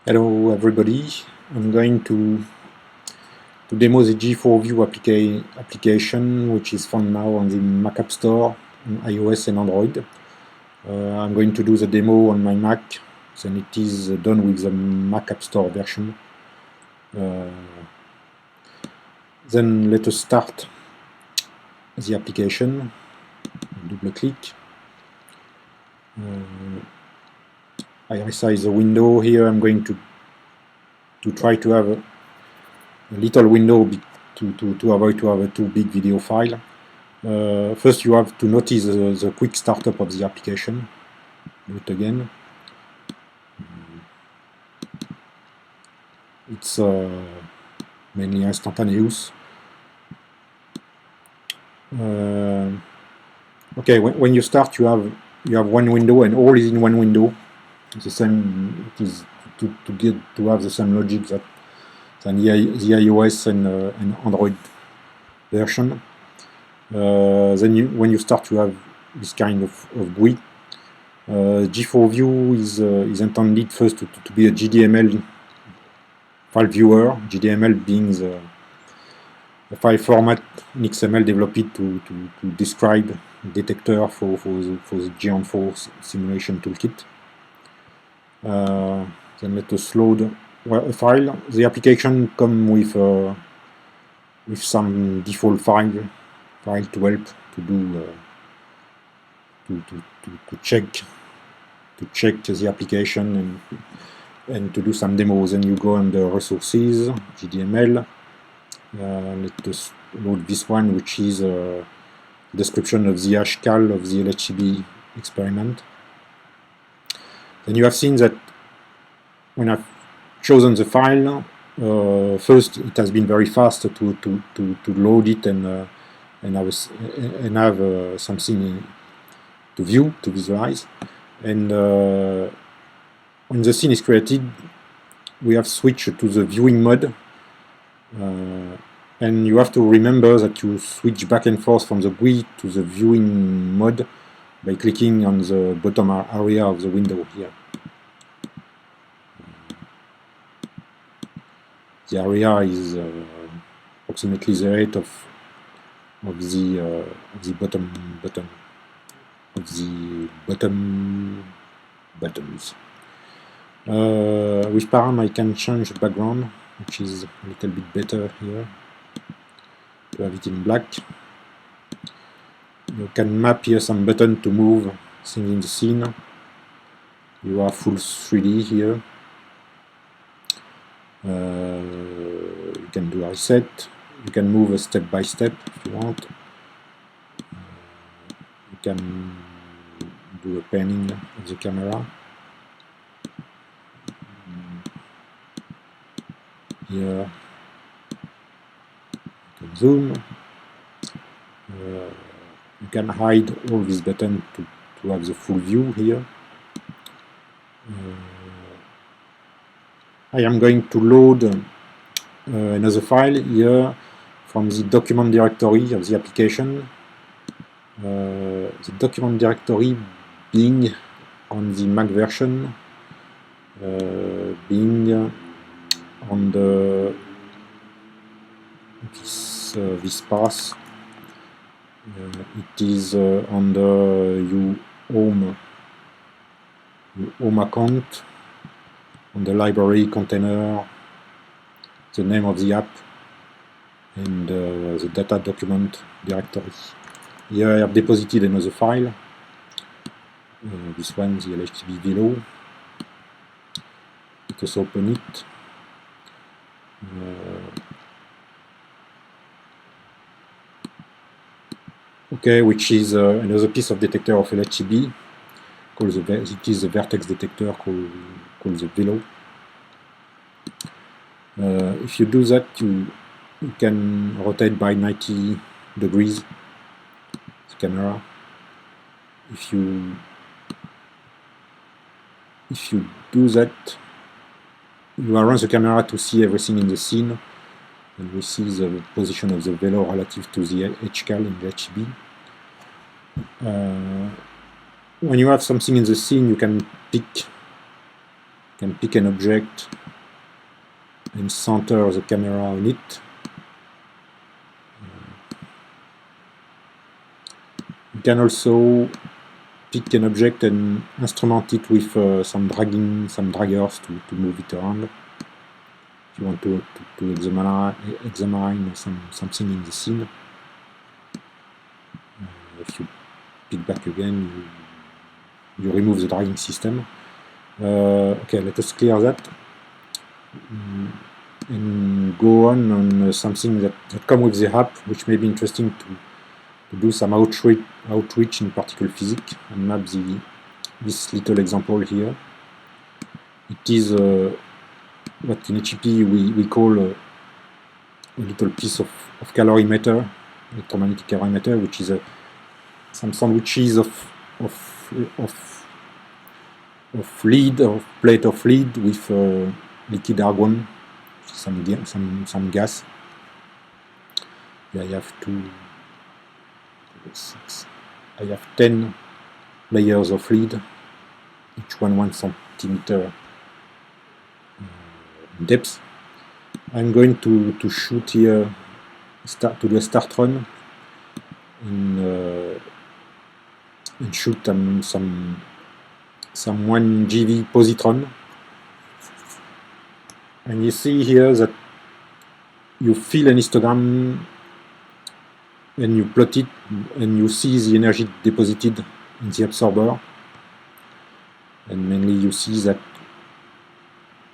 Hello everybody, I'm going to demo the g4view application, which is found now on the Mac App Store on iOS and Android. I'm going to do the demo on my Mac, then it is done with the Mac App Store version. Then let us start the application. Double click. I resize the window here. I'm going to try to have a little window to avoid to have a too big video file. First you have to notice the quick startup of the application. Do it again. It's mainly instantaneous. Okay, when you start, you have one window, and all is in one window. It's the same. It is to have the same logic than the iOS and Android version. Then when you start, you have this kind of GUI. g4view is intended first to be a GDML file viewer, GDML being the file format in XML developed to describe detector for the G4 simulation toolkit. Then let us load a file. The application comes with some default file to help to do to check the application and to do some demos. And you go under resources, GDML. Let us load this one, which is a description of the hashcal of the LHCb experiment. Then you have seen that when I've chosen the file, first it has been very fast to load it and have something to view, to visualize. And when the scene is created, we have switched to the viewing mode. And you have to remember that you switch back and forth from the GUI to the viewing mode by clicking on the bottom area of the window here. The area is approximately the height of the bottom buttons. With param I can change the background, which is a little bit better here. To have it in black. You can map here some button to move things in the scene. You have full 3D here. You can do a reset. You can move a step by step if you want. You can do a panning of the camera. Here you can zoom. You can hide all these buttons to have the full view here. I am going to load another file here from the document directory of the application. The document directory being on the Mac version, being on this path. It is under your home account, on the library container, the name of the app, and the data document directory. Here I have deposited another file, this one, the LHCb Velo. Let us open it. Okay, which is another piece of detector of LHCb. It is the vertex detector called the Velo. If you do that, you can rotate by 90 degrees the camera. If you do that, you arrange the camera to see everything in the scene, and we see the position of the Velo relative to the hcal in the HCB. When you have something in the scene, you can pick can pick an object and center the camera on it. You can also pick an object and instrument it with some draggers to move it around. If you want to examine something in the scene. If you pick back again, you remove the dragging system. Okay, let us clear that and go on something that comes with the app, which may be interesting to do some outreach in particle physics and map this little example here. It is what in HEP we call a little piece of calorimeter, electromagnetic calorimeter, which is some sandwiches of lead, or plate of lead with liquid argon, some gas. I have 10 layers of lead, each one 1 centimeter in depth. I'm going to shoot here, to do a start run and shoot some 1 GeV positron. And you see here that you fill an histogram and you plot it, and you see the energy deposited in the absorber. And mainly you see that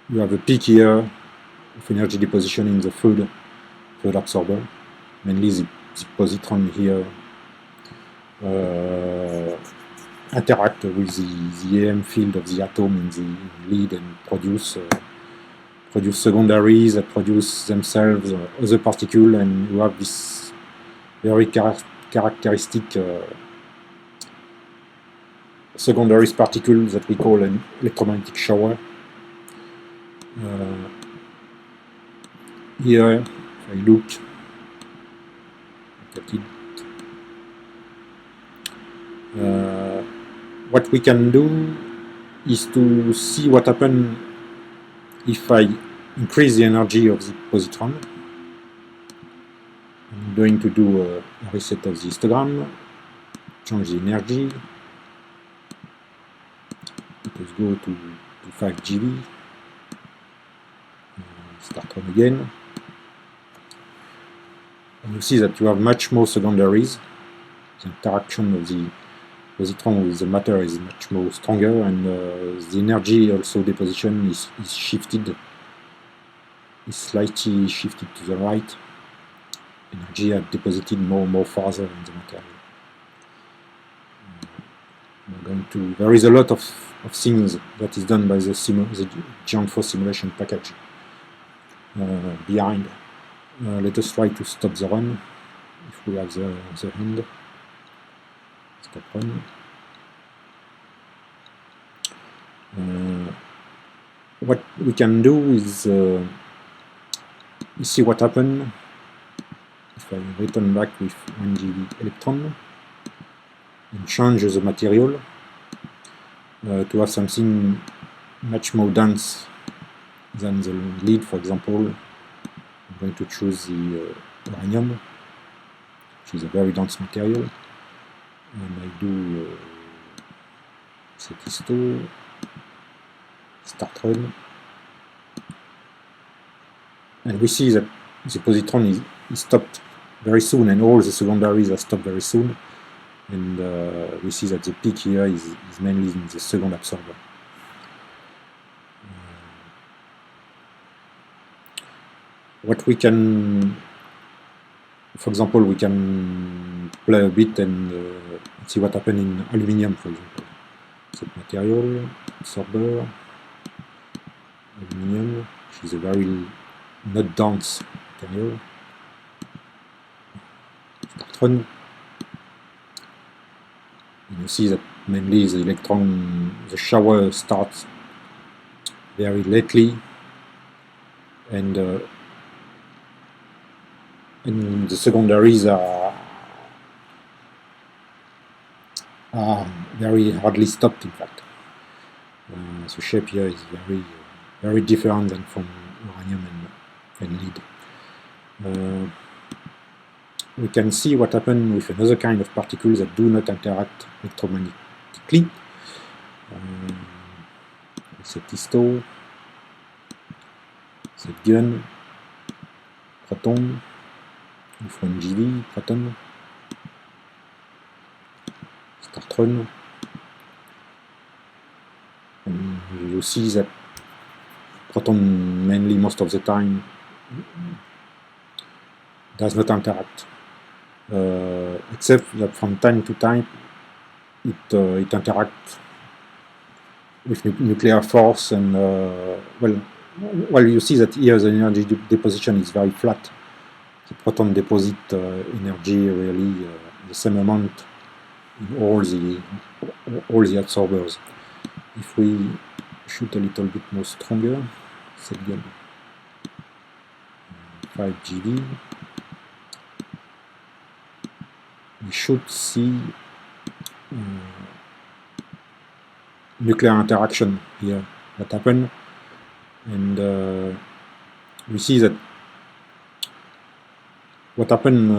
you have a peak here of energy deposition in the third absorber. Mainly the positron here interact with the EM field of the atom in the lead and produce secondaries that produce themselves other particles, and you have this very characteristic secondary particle that we call an electromagnetic shower. Here, if I look at it, what we can do is to see what happens if I increase the energy of the positron. I'm going to do a reset of the histogram, change the energy. Let's go to 5 GeV. Start on again. And you see that you have much more secondaries. The interaction of the positron with the matter is much more stronger, and the energy also deposition is shifted, is slightly shifted to the right. Energy are deposited more farther in the material. There is a lot of things that is done by the g4 simulation package behind. Let us try to stop the run if we have the hand. Stop run. What we can do is see what happens if I return back with 1 GeV electron and change the material to have something much more dense than the lead, for example. I'm going to choose the uranium, which is a very dense material, and I do set histo, start run, and we see that the positron is stopped very soon, and all the secondaries are stopped very soon, and we see that the peak here is mainly in the second absorber. What we can, for example, we can play a bit and see what happens in aluminium, for example. Set material, absorber, aluminium, which is a very not dense material. Start run. And you see that mainly the electron, the shower starts very lately, and the secondaries are very hardly stopped, in fact. the shape here is very different than from uranium and lead. We can see what happened with another kind of particles that do not interact electromagnetically. C'est histo, c'est gun, proton, with one GV, proton, startron. And you see that proton mainly most of the time does not interact, except that from time to time it interacts with nuclear force, and well, you see that here the energy deposition is very flat. The proton deposit energy really the same amount in all the absorbers. If we shoot a little bit more stronger, set gun 5 GV, we should see nuclear interaction here that happen, and we see that what happened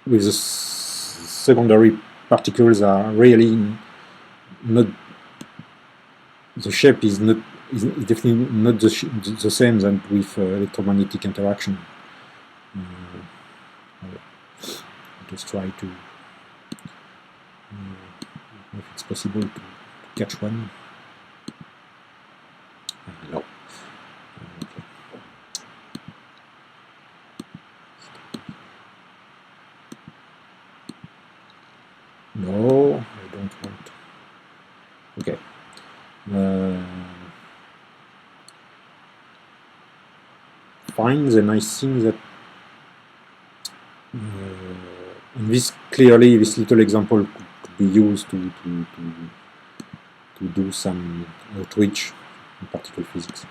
with the secondary particles are really not, the shape is definitely not the same than with electromagnetic interaction. Just try to if it's possible to catch one. No. Okay. No, I don't want. Okay. Fine. The nice thing that and this clearly, this little example could be used to do some outreach in particle physics.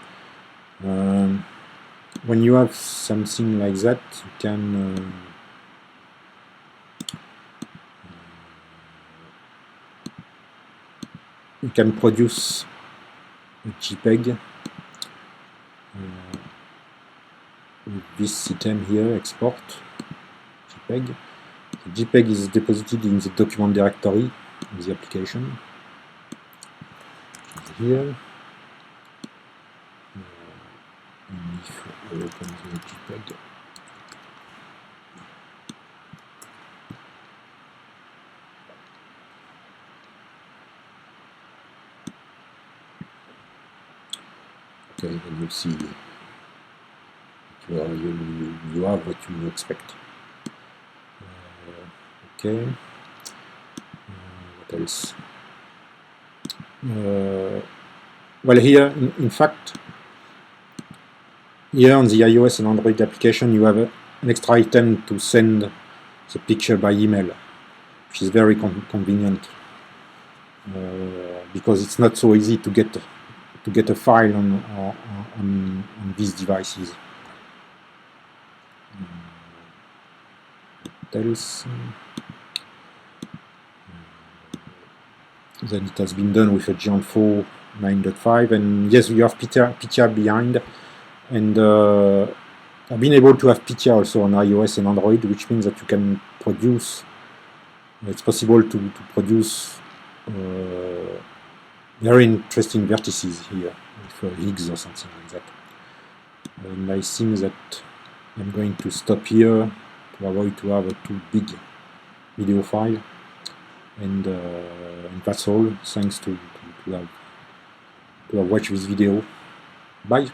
When you have something like that, you can produce a JPEG with this item here, export JPEG. The JPEG is deposited in the document directory of the application. Here, and if we open the JPEG, okay, and you see you have what you expect. Okay, what else? Well, here, in fact, here on the iOS and Android application, you have an extra item to send the picture by email, which is very convenient because it's not so easy to get a file on these devices. What else? Then it has been done with a g4view 9.5, and yes, you have PTR behind, and I've been able to have PTR also on iOS and Android, which means that you can produce, it's possible to produce very interesting vertices here with Higgs or something like that. And I think that I'm going to stop here to avoid to have a too big video file. And that's all. Thanks to have watched this video. Bye.